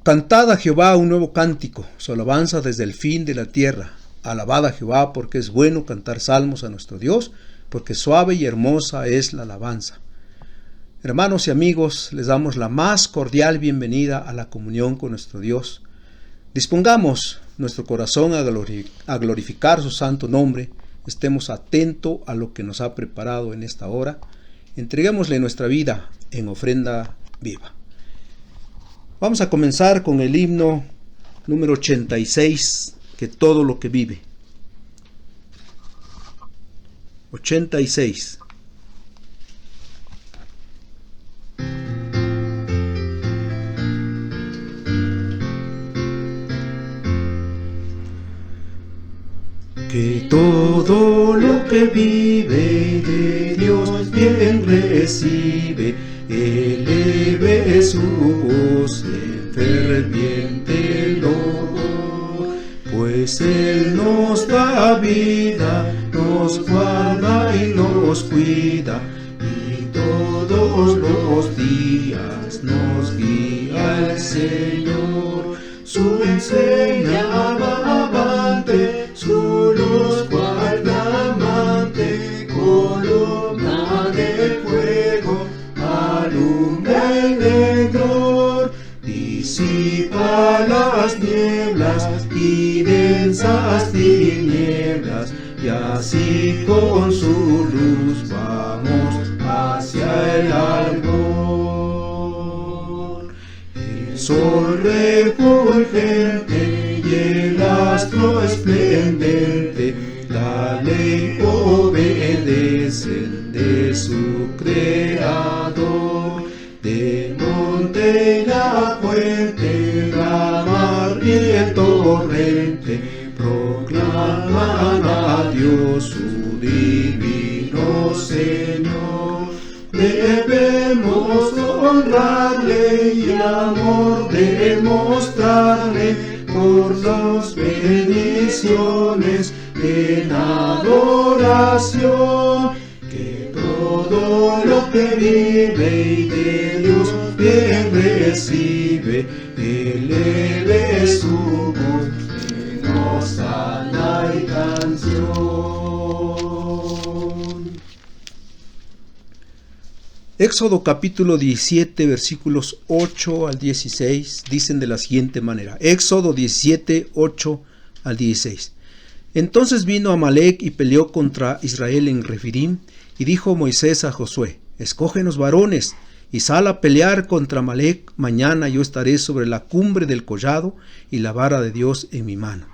Cantad a Jehová un nuevo cántico, su alabanza desde el fin de la tierra. Alabad a Jehová, porque es bueno cantar salmos a nuestro Dios, porque suave y hermosa es la alabanza. Hermanos y amigos, les damos la más cordial bienvenida a la comunión con nuestro Dios. Dispongamos nuestro corazón a glorificar su santo nombre. Estemos atentos a lo que nos ha preparado en esta hora. Entreguémosle nuestra vida en ofrenda viva. Vamos a comenzar con el himno número 86, que todo lo que vive. 86. Que todo lo que vive de Dios bien recibe, eleve su voz en ferviente loor, pues Él nos da vida, nos guarda y nos cuida, y todos los días nos guía el Señor. Su enseñanza avante, su luz guarda amante, columna de fuego, alumbra el negror, disipa las nieblas y densas tinieblas, y así con su luz vamos hacia el albor. El sol refulgente y el astro esplendente, la ley obedecen de su creador. Del monte la fuente, la mar y el torrente, proclaman a Dios su divino Señor. Debemos honrarle y amor demostrarle por sus bendiciones en adoración. Que todo lo que vive y de Dios bien recibe, eleve su voz en hosana y canción. Éxodo capítulo 17, versículos 8 al 16, dicen de la siguiente manera. Éxodo 17, 8 al 16. Entonces vino Amalec y peleó contra Israel en Refidim, y dijo Moisés a Josué: escógenos varones, y sal a pelear contra Amalec. Mañana yo estaré sobre la cumbre del collado, y la vara de Dios en mi mano.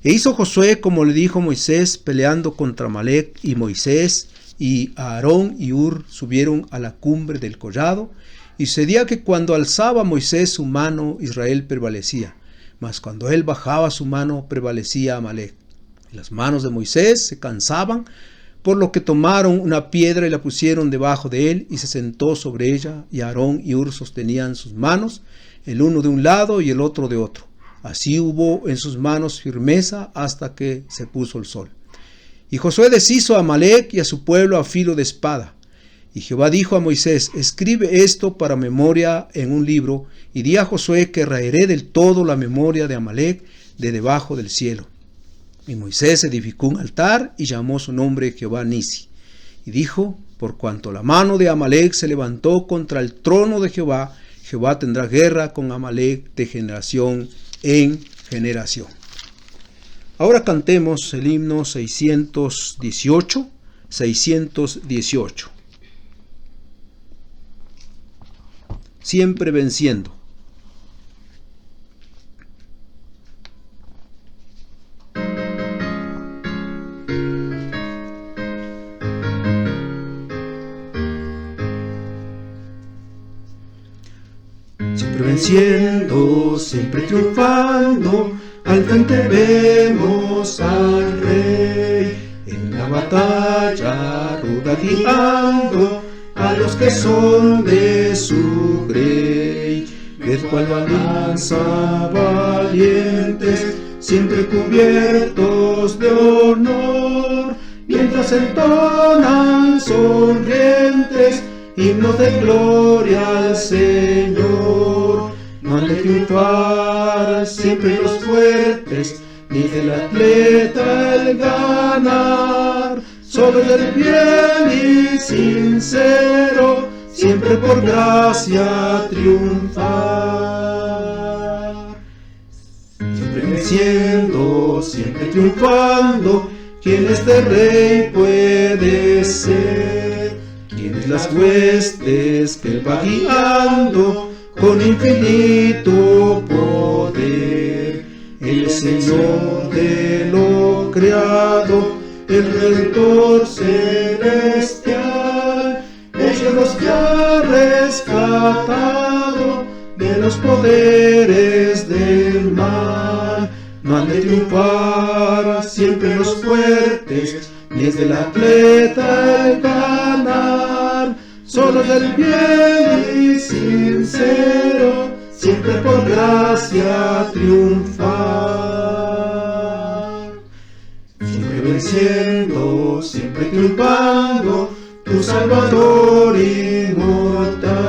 E hizo Josué como le dijo Moisés, peleando contra Amalec, y Moisés y Aarón y Hur subieron a la cumbre del collado, y sucedía que cuando alzaba Moisés su mano, Israel prevalecía, mas cuando él bajaba su mano, prevalecía Amalec. Y las manos de Moisés se cansaban, por lo que tomaron una piedra y la pusieron debajo de él, y se sentó sobre ella, y Aarón y Hur sostenían sus manos, el uno de un lado y el otro de otro. Así hubo en sus manos firmeza hasta que se puso el sol. Y Josué deshizo a Amalec y a su pueblo a filo de espada. Y Jehová dijo a Moisés: escribe esto para memoria en un libro, y di a Josué que raeré del todo la memoria de Amalec de debajo del cielo. Y Moisés edificó un altar y llamó su nombre Jehová Nisi. Y dijo: por cuanto la mano de Amalec se levantó contra el trono de Jehová, Jehová tendrá guerra con Amalec de generación en generación. Ahora cantemos el himno 618. Siempre venciendo. Siempre venciendo, siempre triunfando, al frente vemos al Rey, en la batalla ruda guiando a los que son de su grey. Ved cual balanza valientes, siempre cubiertos de honor, mientras entonan sonrientes himnos de gloria al Señor. No han de triunfar siempre los fuertes, ni del atleta el ganar, solo del fiel y sincero, siempre por gracia triunfar. Siempre venciendo, siempre triunfando, ¿quién este rey puede ser? ¿Quiénes las huestes que él va guiando con infinito poder? El Señor de lo creado, el Redentor celestial, ella los que ha rescatado de los poderes del mal. No han de triunfar siempre los fuertes, ni es del atleta el ganar, solo del fiel y sincero, siempre por gracia triunfar. Siempre venciendo, siempre triunfando, tu Salvador inmortal,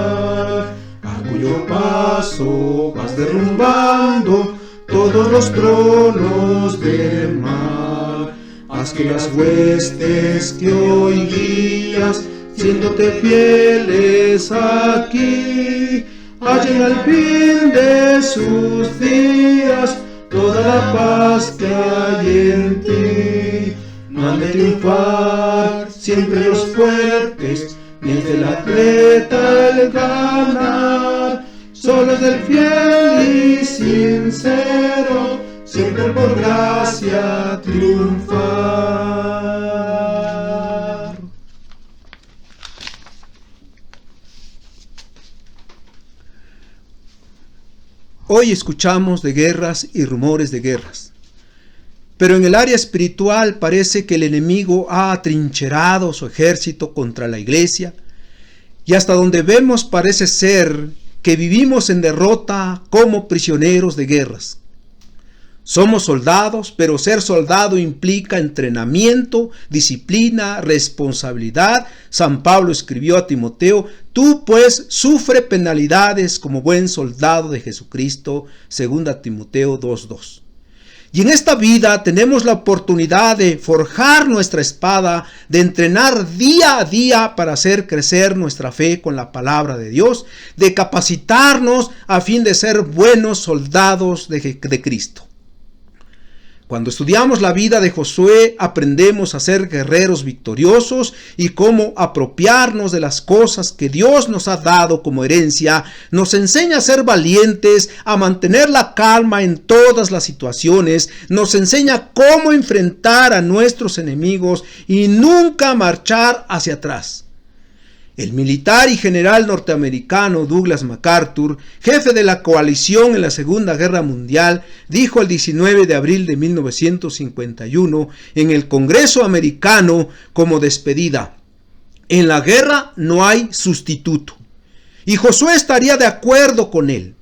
a cuyo paso vas derrumbando todos los tronos del mal. Haz que las huestes que hoy guías, siéndote fieles aquí, hallen al fin de sus días toda la paz que hay en ti. No han de triunfar siempre los fuertes, ni es del atleta el ganar, solo es del fiel y sincero, siempre por gracia triunfar. Hoy escuchamos de guerras y rumores de guerras, pero en el área espiritual parece que el enemigo ha atrincherado su ejército contra la iglesia, y hasta donde vemos parece ser que vivimos en derrota como prisioneros de guerras. Somos soldados, pero ser soldado implica entrenamiento, disciplina, responsabilidad. San Pablo escribió a Timoteo: tú pues sufre penalidades como buen soldado de Jesucristo, 2 Timoteo 2:2. Y en esta vida tenemos la oportunidad de forjar nuestra espada, de entrenar día a día para hacer crecer nuestra fe con la palabra de Dios, de capacitarnos a fin de ser buenos soldados de Cristo. Cuando estudiamos la vida de Josué, aprendemos a ser guerreros victoriosos y cómo apropiarnos de las cosas que Dios nos ha dado como herencia. Nos enseña a ser valientes, a mantener la calma en todas las situaciones. Nos enseña cómo enfrentar a nuestros enemigos y nunca marchar hacia atrás. El militar y general norteamericano Douglas MacArthur, jefe de la coalición en la Segunda Guerra Mundial, dijo el 19 de abril de 1951 en el Congreso americano como despedida: en la guerra no hay sustituto. Y Josué estaría de acuerdo con él.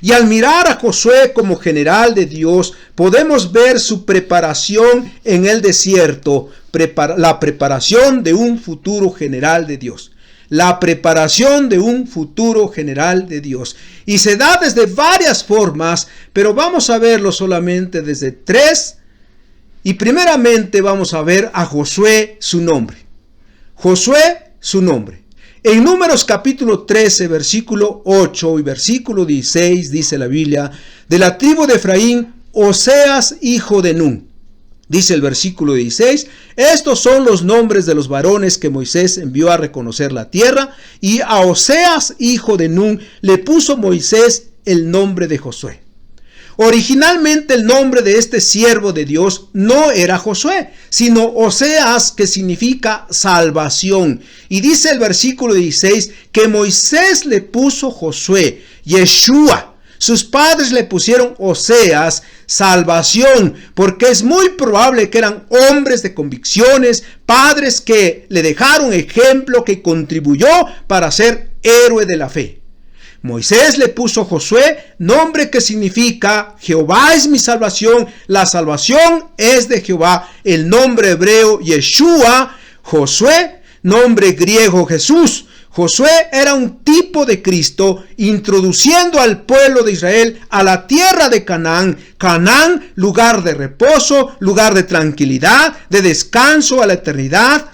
Y al mirar a Josué como general de Dios, podemos ver su preparación en el desierto, la preparación de un futuro general de Dios. La preparación de un futuro general de Dios. Y se da desde varias formas, pero vamos a verlo solamente desde 3. Y primeramente vamos a ver a Josué su nombre. Josué su nombre. En Números capítulo 13, versículo 8 y versículo 16 dice la Biblia: de la tribu de Efraín, Oseas hijo de Nun. Dice el versículo 16: estos son los nombres de los varones que Moisés envió a reconocer la tierra, y a Oseas hijo de Nun le puso Moisés el nombre de Josué. Originalmente el nombre de este siervo de Dios no era Josué, sino Oseas, que significa salvación. Y dice el versículo 16 que Moisés le puso Josué, Yeshua. Sus padres le pusieron Oseas, salvación, porque es muy probable que eran hombres de convicciones, padres que le dejaron ejemplo, que contribuyó para ser héroe de la fe. Moisés le puso Josué, nombre que significa Jehová es mi salvación, la salvación es de Jehová. El nombre hebreo Yeshua, Josué, nombre griego Jesús. Josué era un tipo de Cristo, introduciendo al pueblo de Israel a la tierra de Canaán. Canaán, lugar de reposo, lugar de tranquilidad, de descanso a la eternidad.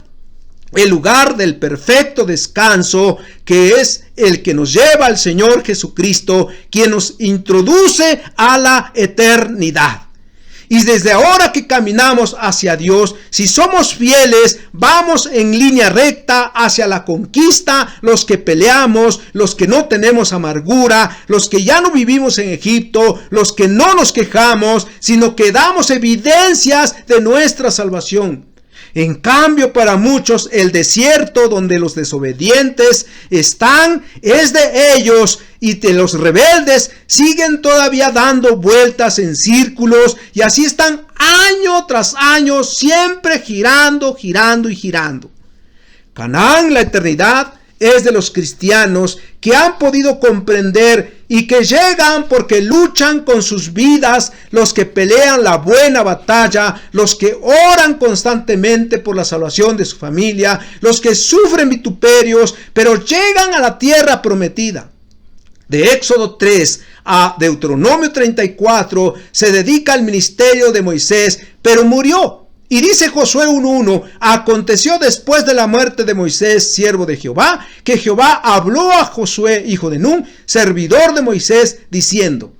El lugar del perfecto descanso, que es el que nos lleva al Señor Jesucristo, quien nos introduce a la eternidad. Y desde ahora que caminamos hacia Dios, si somos fieles, vamos en línea recta hacia la conquista. Los que peleamos, los que no tenemos amargura, los que ya no vivimos en Egipto, los que no nos quejamos, sino que damos evidencias de nuestra salvación. En cambio, para muchos, el desierto donde los desobedientes están es de ellos, y de los rebeldes siguen todavía dando vueltas en círculos, y así están año tras año, siempre girando, girando y girando. Canaán, la eternidad, es de los cristianos que han podido comprender y que llegan porque luchan con sus vidas, los que pelean la buena batalla, los que oran constantemente por la salvación de su familia, los que sufren vituperios, pero llegan a la tierra prometida. De Éxodo 3 a Deuteronomio 34 se dedica al ministerio de Moisés, pero murió. Y dice Josué 1:1, aconteció después de la muerte de Moisés, siervo de Jehová, que Jehová habló a Josué, hijo de Nun, servidor de Moisés, diciendo.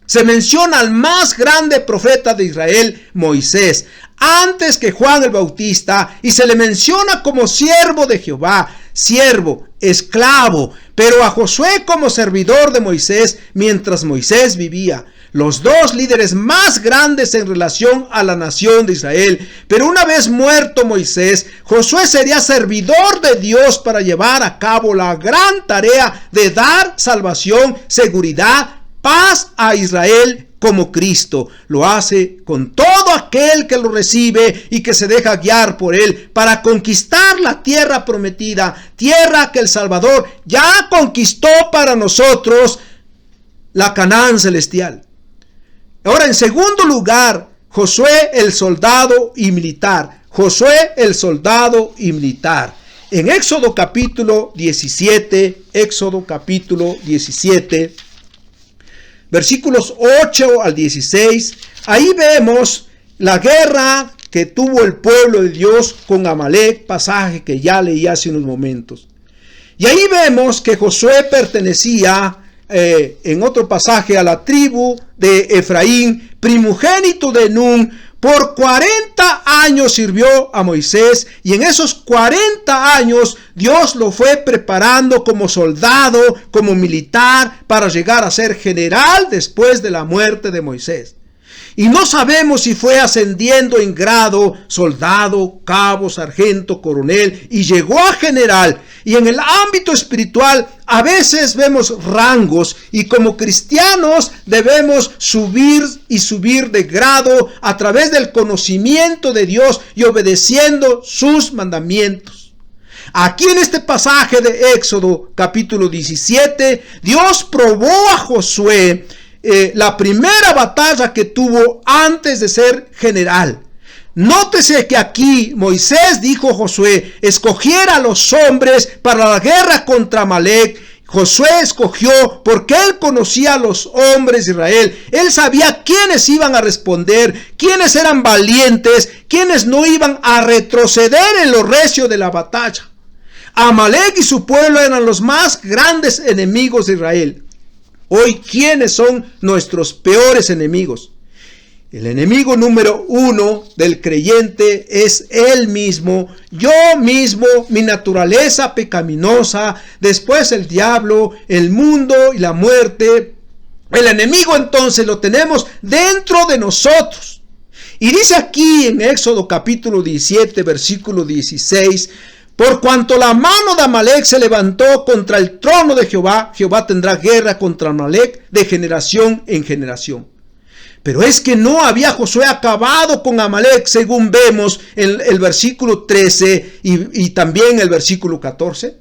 Se menciona al más grande profeta de Israel, Moisés, antes que Juan el Bautista, y se le menciona como siervo de Jehová, siervo, esclavo, pero a Josué como servidor de Moisés, mientras Moisés vivía. Los dos líderes más grandes en relación a la nación de Israel. Pero una vez muerto Moisés, Josué sería servidor de Dios para llevar a cabo la gran tarea de dar salvación, seguridad, paz a Israel como Cristo. Lo hace con todo aquel que lo recibe y que se deja guiar por él para conquistar la tierra prometida, tierra que el Salvador ya conquistó para nosotros, la Canaán celestial. Ahora, en segundo lugar, Josué el soldado y militar. Josué el soldado y militar. En Éxodo capítulo 17, versículos 8 al 16, ahí vemos la guerra que tuvo el pueblo de Dios con Amalek, pasaje que ya leí hace unos momentos. Y ahí vemos que Josué pertenecía en otro pasaje a la tribu de Efraín, primogénito de Nun. Por 40 años sirvió a Moisés, y en esos 40 años Dios lo fue preparando como soldado, como militar, para llegar a ser general después de la muerte de Moisés. Y no sabemos si fue ascendiendo en grado, soldado, cabo, sargento, coronel, y llegó a general. Y en el ámbito espiritual a veces vemos rangos, y como cristianos debemos subir y subir de grado a través del conocimiento de Dios y obedeciendo sus mandamientos. Aquí en este pasaje de Éxodo capítulo 17, Dios probó a Josué la primera batalla que tuvo antes de ser general. Nótese que aquí Moisés dijo a Josué, escogiera a los hombres para la guerra contra Amalek. Josué escogió porque él conocía a los hombres de Israel. Él sabía quiénes iban a responder, quiénes eran valientes, quiénes no iban a retroceder en lo recio de la batalla. Amalek y su pueblo eran los más grandes enemigos de Israel. Hoy, ¿quiénes son nuestros peores enemigos? El enemigo número 1 del creyente es él mismo, yo mismo, mi naturaleza pecaminosa, después el diablo, el mundo y la muerte. El enemigo entonces lo tenemos dentro de nosotros. Y dice aquí en Éxodo capítulo 17, versículo 16, por cuanto la mano de Amalek se levantó contra el trono de Jehová, Jehová tendrá guerra contra Amalek de generación en generación. Pero es que no había Josué acabado con Amalek, según vemos en el versículo 13 y también el versículo 14.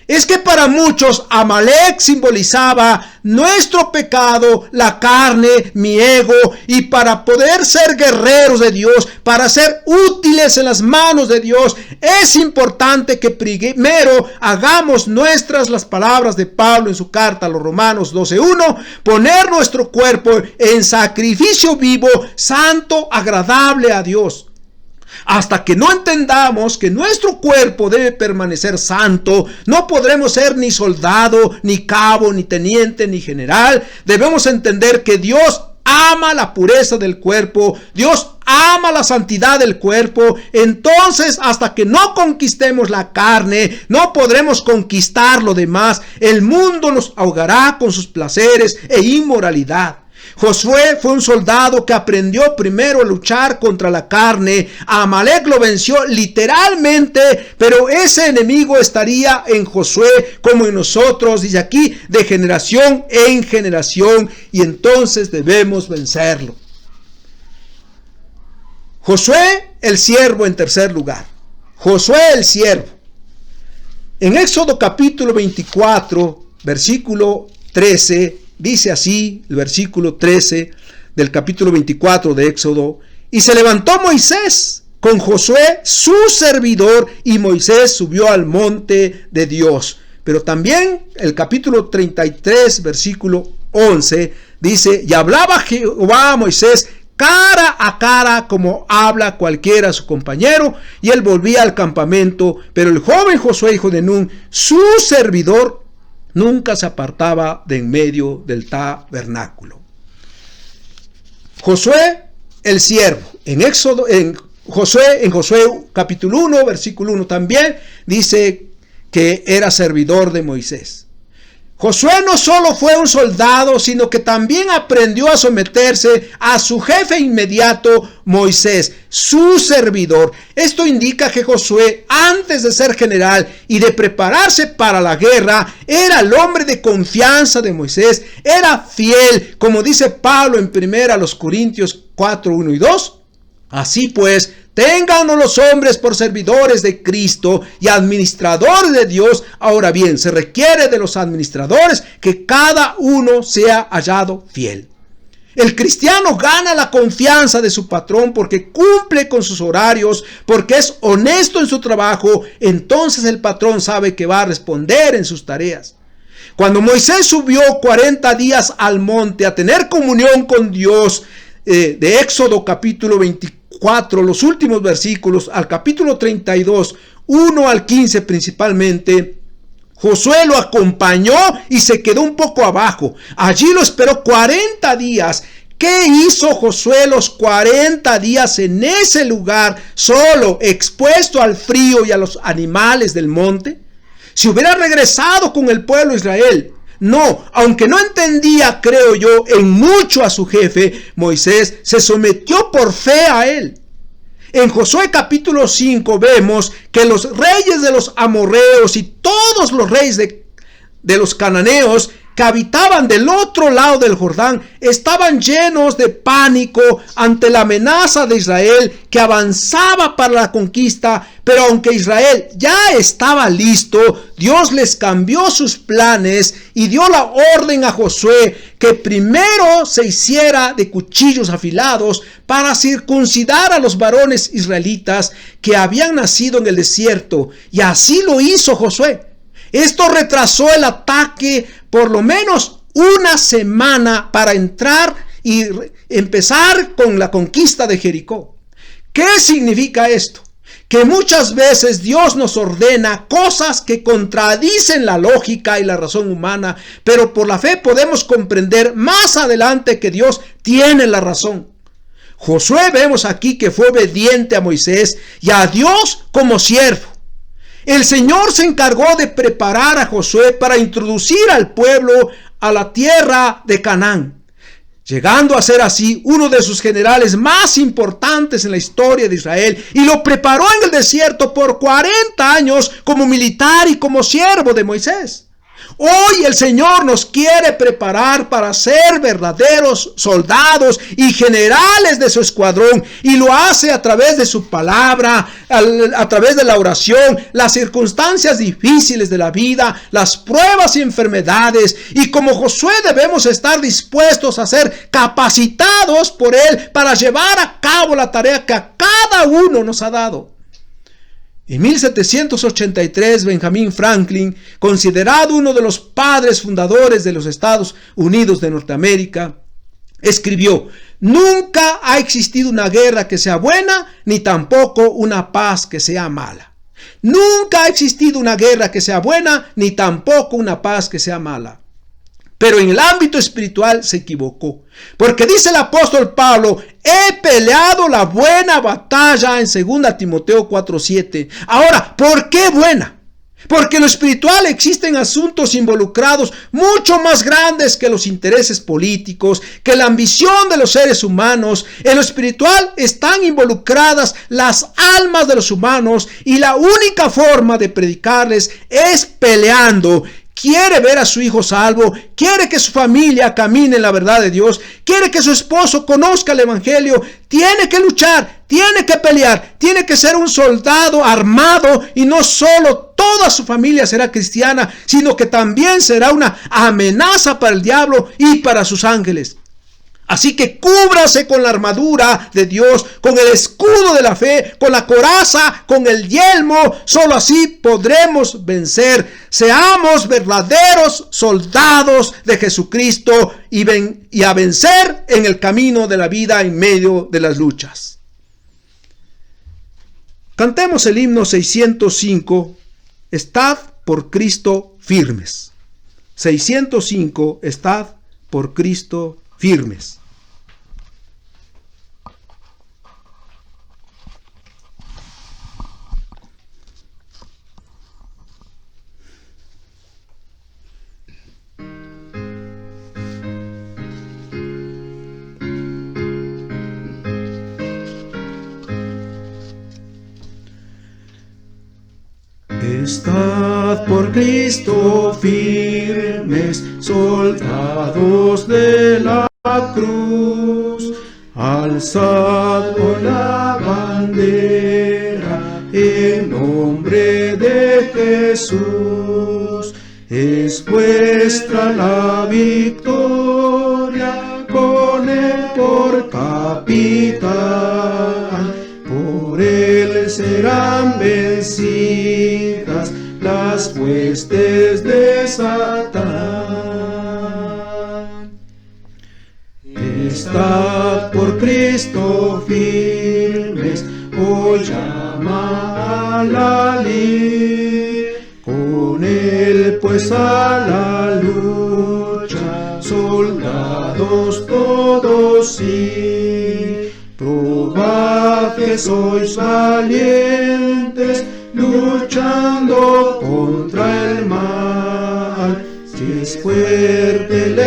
es que para muchos Amalek simbolizaba nuestro pecado, la carne, mi ego, y para poder ser guerreros de Dios, para ser útiles en las manos de Dios, es importante que primero hagamos nuestras las palabras de Pablo en su carta a los Romanos 12:1, poner nuestro cuerpo en sacrificio vivo, santo, agradable a Dios. Hasta que no entendamos que nuestro cuerpo debe permanecer santo, no podremos ser ni soldado, ni cabo, ni teniente, ni general. Debemos entender que Dios ama la pureza del cuerpo, Dios ama la santidad del cuerpo. Entonces, hasta que no conquistemos la carne, no podremos conquistar lo demás. El mundo nos ahogará con sus placeres e inmoralidad. Josué fue un soldado que aprendió primero a luchar contra la carne. Amalek lo venció literalmente, pero ese enemigo estaría en Josué como en nosotros, dice aquí, de generación en generación, y entonces debemos vencerlo. Josué el siervo en tercer lugar. Josué el siervo. En Éxodo capítulo 24, versículo 13, dice así el versículo 13 del capítulo 24 de Éxodo: y se levantó Moisés con Josué su servidor, y Moisés subió al monte de Dios. Pero también el capítulo 33 versículo 11 dice: y hablaba Jehová a Moisés cara a cara como habla cualquiera a su compañero, y él volvía al campamento. Pero el joven Josué, hijo de Nun, su servidor, nunca se apartaba de en medio del tabernáculo. Josué el siervo. En Josué capítulo 1 versículo 1 también dice que era servidor de Moisés. Josué no solo fue un soldado, sino que también aprendió a someterse a su jefe inmediato, Moisés, su servidor. Esto indica que Josué, antes de ser general y de prepararse para la guerra, era el hombre de confianza de Moisés, era fiel, como dice Pablo en 1 Corintios 4, 1 y 2. Así pues, téngannos los hombres por servidores de Cristo y administradores de Dios. Ahora bien, se requiere de los administradores que cada uno sea hallado fiel. El cristiano gana la confianza de su patrón porque cumple con sus horarios, porque es honesto en su trabajo. Entonces el patrón sabe que va a responder en sus tareas. Cuando Moisés subió 40 días al monte a tener comunión con Dios, de Éxodo capítulo 24, los últimos versículos, al capítulo 32, 1 al 15 principalmente, Josué lo acompañó y se quedó un poco abajo. Allí lo esperó 40 días. ¿Qué hizo Josué los 40 días en ese lugar, solo, expuesto al frío y a los animales del monte? Si hubiera regresado con el pueblo de Israel, no, aunque no entendía, creo yo, en mucho a su jefe, Moisés se sometió por fe a él. En Josué capítulo 5 vemos que los reyes de los amorreos y todos los reyes de los cananeos que habitaban del otro lado del Jordán estaban llenos de pánico ante la amenaza de Israel que avanzaba para la conquista. Pero aunque Israel ya estaba listo, Dios les cambió sus planes y dio la orden a Josué que primero se hiciera de cuchillos afilados para circuncidar a los varones israelitas que habían nacido en el desierto. Y así lo hizo Josué. Esto retrasó el ataque por lo menos una semana para entrar y empezar con la conquista de Jericó. ¿Qué significa esto? Que muchas veces Dios nos ordena cosas que contradicen la lógica y la razón humana, pero por la fe podemos comprender más adelante que Dios tiene la razón. Josué vemos aquí que fue obediente a Moisés y a Dios como siervo. El Señor se encargó de preparar a Josué para introducir al pueblo a la tierra de Canaán, llegando a ser así uno de sus generales más importantes en la historia de Israel, y lo preparó en el desierto por 40 años como militar y como siervo de Moisés. Hoy el Señor nos quiere preparar para ser verdaderos soldados y generales de su escuadrón, y lo hace a través de su palabra, a través de la oración, las circunstancias difíciles de la vida, las pruebas y enfermedades. Y como Josué debemos estar dispuestos a ser capacitados por Él para llevar a cabo la tarea que a cada uno nos ha dado. En 1783, Benjamin Franklin, considerado uno de los padres fundadores de los Estados Unidos de Norteamérica, escribió: nunca ha existido una guerra que sea buena, ni tampoco una paz que sea mala. Nunca ha existido una guerra que sea buena, ni tampoco una paz que sea mala. Pero en el ámbito espiritual se equivocó, porque dice el apóstol Pablo: he peleado la buena batalla, en 2 Timoteo 4:7. Ahora, ¿por qué buena? Porque en lo espiritual existen asuntos involucrados mucho más grandes que los intereses políticos, que la ambición de los seres humanos. En lo espiritual están involucradas las almas de los humanos, y la única forma de predicarles es peleando. Quiere ver a su hijo salvo, quiere que su familia camine en la verdad de Dios, quiere que su esposo conozca el evangelio, tiene que luchar, tiene que pelear, tiene que ser un soldado armado, y no solo toda su familia será cristiana, sino que también será una amenaza para el diablo y para sus ángeles. Así que cúbrase con la armadura de Dios, con el escudo de la fe, con la coraza, con el yelmo. Solo así podremos vencer. Seamos verdaderos soldados de Jesucristo y a vencer en el camino de la vida en medio de las luchas. Cantemos el himno 605, Estad por Cristo firmes. 605, Estad por Cristo firmes. Estad por Cristo firmes, soldados de la cruz, alzad con la bandera en nombre de Jesús. Es vuestra la victoria, con Él por capitán, por Él serán vencidas las huestes de Satán. Estad por Cristo firmes, hoy llama a la lid, con Él pues a la lucha, soldados todos sí. Probad que sois valientes, luchando contra el mal. Si es fuerte el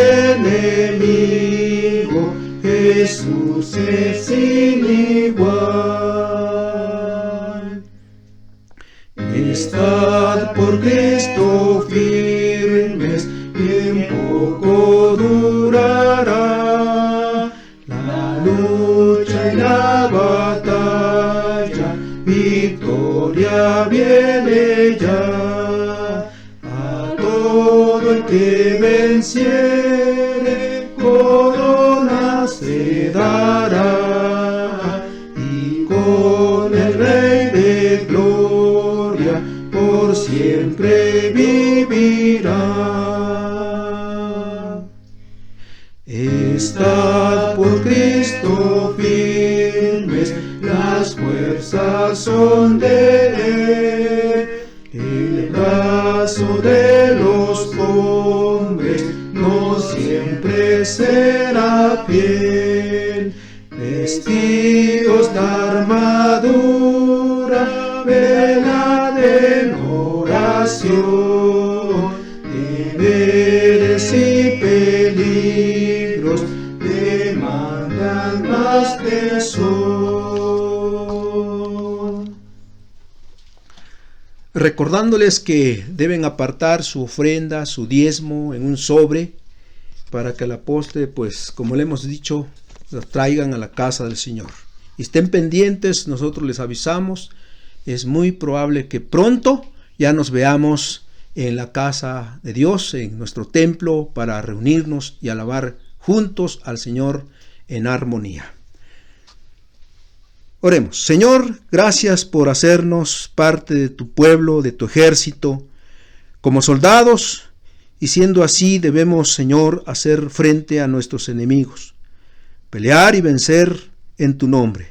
enemigo, Jesús es sin igual. Estad por Cristo firmes, bien poco durará la lucha y la batalla, victoria viene ya. A todo el que venciere, corona se dará, y con el Rey de gloria por siempre vivirá. Estad por Cristo firmes, las fuerzas son de Él. El brazo de los hombres no siempre será fiel. Vestidos de armadura, velad en oración, deberes y peligros demandan más tesoro. recordándoles que deben apartar su ofrenda, su diezmo en un sobre, para que el apóstol, pues como le hemos dicho, lo traigan a la casa del Señor. Y estén pendientes, nosotros les avisamos, es muy probable que pronto ya nos veamos en la casa de Dios, en nuestro templo, para reunirnos y alabar juntos al Señor en armonía. Oremos. Señor, gracias por hacernos parte de tu pueblo, de tu ejército, como soldados, y siendo así debemos, Señor, hacer frente a nuestros enemigos, pelear y vencer en tu nombre.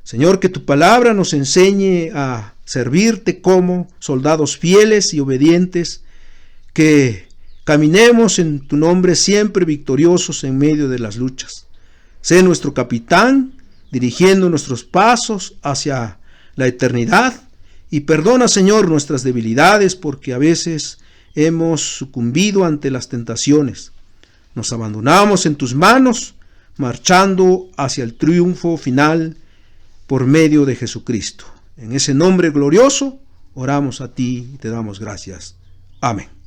Señor, que tu palabra nos enseñe a servirte como soldados fieles y obedientes, que caminemos en tu nombre siempre victoriosos en medio de las luchas. Sé nuestro capitán, dirigiendo nuestros pasos hacia la eternidad, y perdona, Señor, nuestras debilidades, porque a veces hemos sucumbido ante las tentaciones. Nos abandonamos en tus manos, marchando hacia el triunfo final por medio de Jesucristo. En ese nombre glorioso oramos a ti y te damos gracias. Amén.